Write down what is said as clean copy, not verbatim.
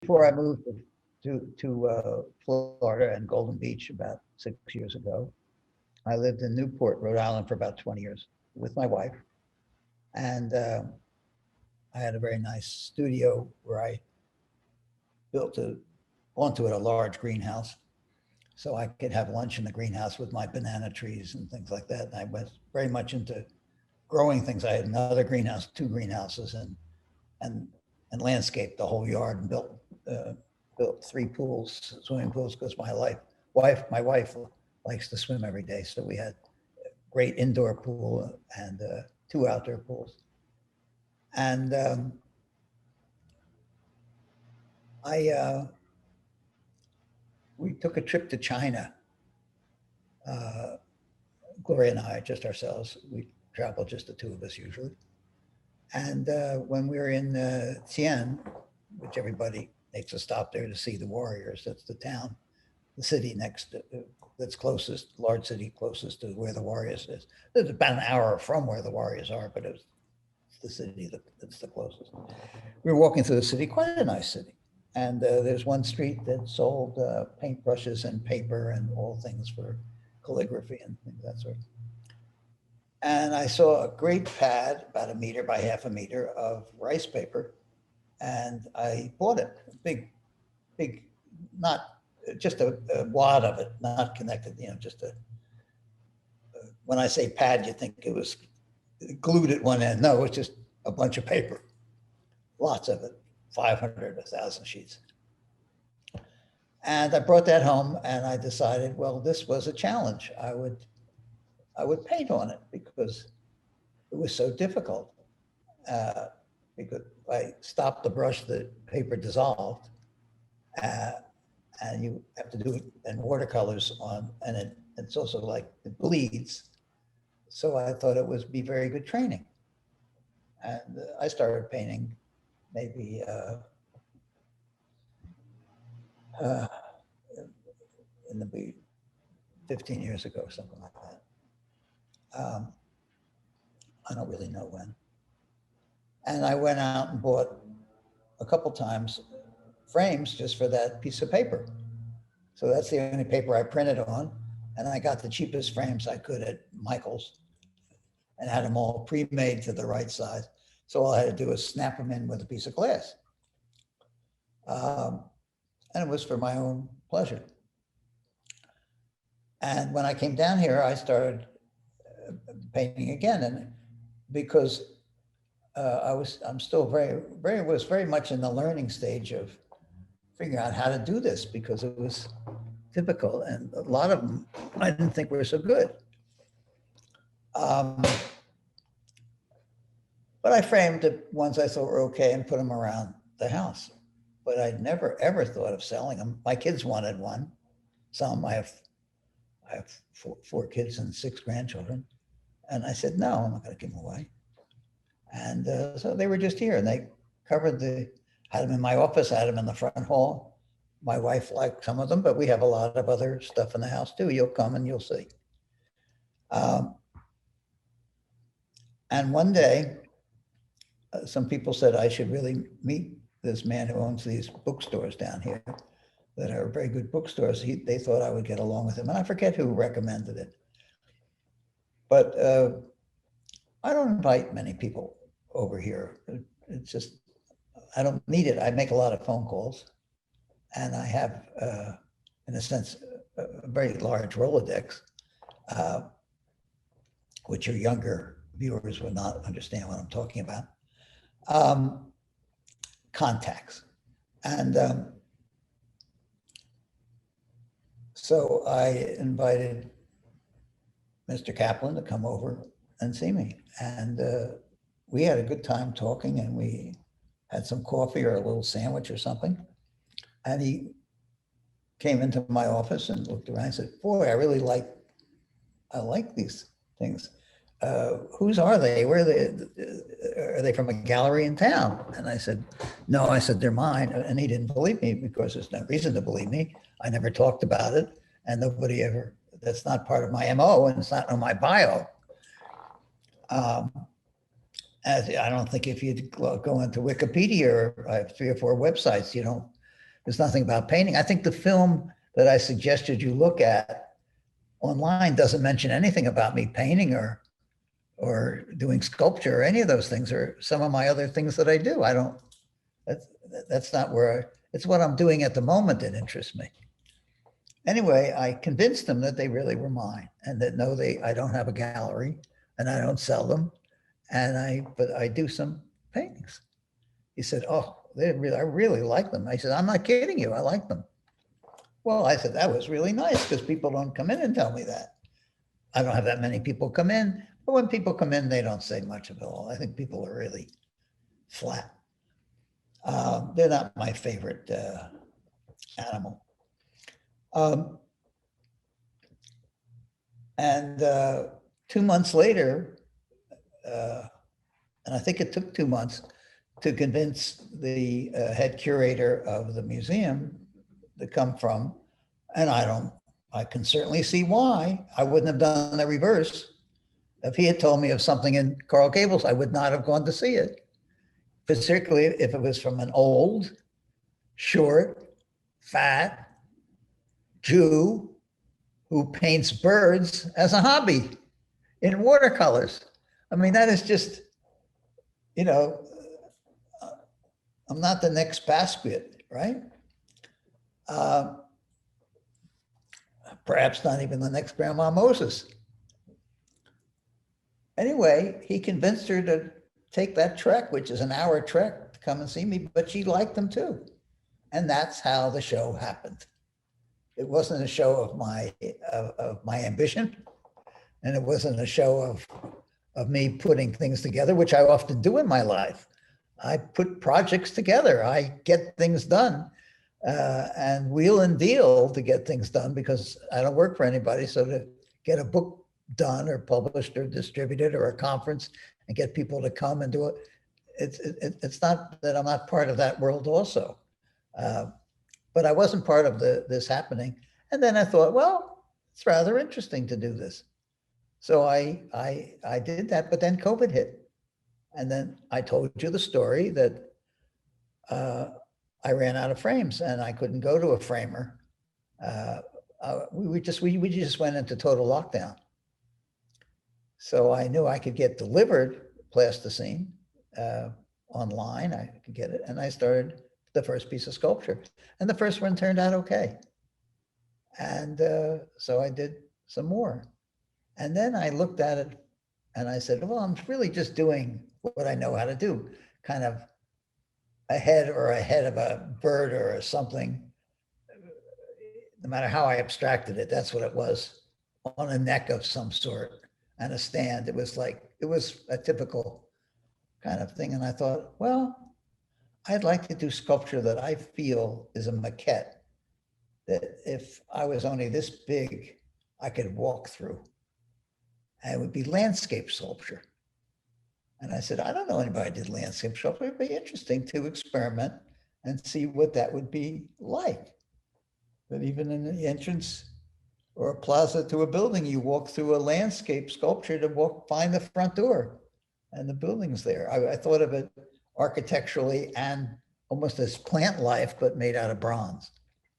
before I moved to Florida and Golden Beach about 6 years ago, I lived in Newport, Rhode Island for about 20 years with my wife. And I had a very nice studio where I built onto it a large greenhouse. So I could have lunch in the greenhouse with my banana trees and things like that. And I was very much into growing things. I had another greenhouse, 2 greenhouses, and landscaped the whole yard and built 3 pools, swimming pools, because my wife likes to swim every day. So we had a great indoor pool and 2 outdoor pools. And we took a trip to China. Gloria and I, just ourselves. We travel just the 2 of us usually. And when we were in Xi'an, which everybody makes a stop there to see the warriors, that's the town, the city next to, that's closest, large city closest to where the warriors is. It's about an hour from where the warriors are, but it's the city that's the closest. We were walking through the city, quite a nice city. And there's one street that sold paintbrushes and paper and all things for calligraphy and things of that sort. And I saw a great pad, about 1 meter by half a meter, of rice paper. And I bought it, big, not just a wad of it, not connected, just when I say pad, you think it was glued at one end. No, it's just a bunch of paper, lots of it, 500, 1,000 sheets. And I brought that home and I decided, well, this was a challenge. I would paint on it because it was so difficult. Because if I stopped the brush, the paper dissolved. And you have to do it in watercolors and it's also like it bleeds. So I thought it would be very good training. And I started painting maybe in the 15 years ago, something like that. I don't really know when. And I went out and bought a couple times frames just for that piece of paper. So that's the only paper I printed on. And I got the cheapest frames I could at Michael's and had them all pre-made to the right size. So all I had to do was snap them in with a piece of glass. And it was for my own pleasure. And when I came down here, I started painting again. And because I'm still was very much in the learning stage of figuring out how to do this, because it was difficult. And a lot of them I didn't think were so good. But I framed the ones I thought were okay and put them around the house. But I'd never, ever thought of selling them. My kids wanted one. Some, I have 4 kids and 6 grandchildren. And I said, no, I'm not going to give them away. And so they were just here, and they covered had them in my office, had them in the front hall. My wife liked some of them, but we have a lot of other stuff in the house too. You'll come and you'll see. And one day, some people said I should really meet this man who owns these bookstores down here that are very good bookstores. They thought I would get along with him. And I forget who recommended it. But I don't invite many people over here. It's just, I don't need it. I make a lot of phone calls. And I have, in a sense, a very large Rolodex, which your younger viewers would not understand what I'm talking about. Contacts. And so I invited Mr. Kaplan to come over and see me. And we had a good time talking, and we had some coffee or a little sandwich or something. And he came into my office and looked around and said, boy, I like these things. Whose are they? Where are they from a gallery in town? And I said, no, I said, they're mine. And he didn't believe me, because there's no reason to believe me. I never talked about it, and nobody ever, that's not part of my MO, and it's not on my bio. I don't think if you go into Wikipedia, or I have 3 or 4 websites, you don't There's nothing about painting. I think the film that I suggested you look at online doesn't mention anything about me painting or doing sculpture or any of those things, or some of my other things that I do. I don't, that's not where, it's what I'm doing at the moment that interests me. Anyway, I convinced them that they really were mine, and that no, I don't have a gallery and I don't sell them. But I do some paintings. He said, oh, I really like them. I said, I'm not kidding you. I like them. Well, I said, that was really nice, because people don't come in and tell me that. I don't have that many people come in, but when people come in, they don't say much of it all. I think people are really flat. They're not my favorite animal. And 2 months later, and I think it took 2 months to convince the head curator of the museum to come from, and I can certainly see why. I wouldn't have done the reverse. If he had told me of something in Coral Gables, I would not have gone to see it, particularly if it was from an old, short, fat Jew who paints birds as a hobby in watercolors. I mean, that is just, you know, I'm not the next Basquiat, right? Perhaps not even the next Grandma Moses. Anyway, he convinced her to take that trek, which is an hour trek, to come and see me, but she liked them too. And that's how the show happened. It wasn't a show of my ambition, and it wasn't a show of me putting things together, which I often do in my life. I put projects together. I get things done and wheel and deal to get things done, because I don't work for anybody. So to get a book done or published or distributed, or a conference, and get people to come and do it, it's not that I'm not part of that world also. But I wasn't part of this happening. And then I thought, well, it's rather interesting to do this. So I did that, but then COVID hit. And then I told you the story that I ran out of frames and I couldn't go to a framer. We just went into total lockdown. So I knew I could get delivered plasticine online. I could get it. And I started the first piece of sculpture. And the first one turned out okay. And so I did some more. And then I looked at it and I said, well, I'm really just doing what I know how to do, kind of a head of a bird or something. No matter how I abstracted it, that's what it was, on a neck of some sort and a stand. It was a typical kind of thing. And I thought, well, I'd like to do sculpture that I feel is a maquette, that if I was only this big, I could walk through. And it would be landscape sculpture. And I said, I don't know anybody who did landscape sculpture. It'd be interesting to experiment and see what that would be like. That even in the entrance or a plaza to a building, you walk through a landscape sculpture to find the front door and the building's there. I thought of it architecturally and almost as plant life, but made out of bronze.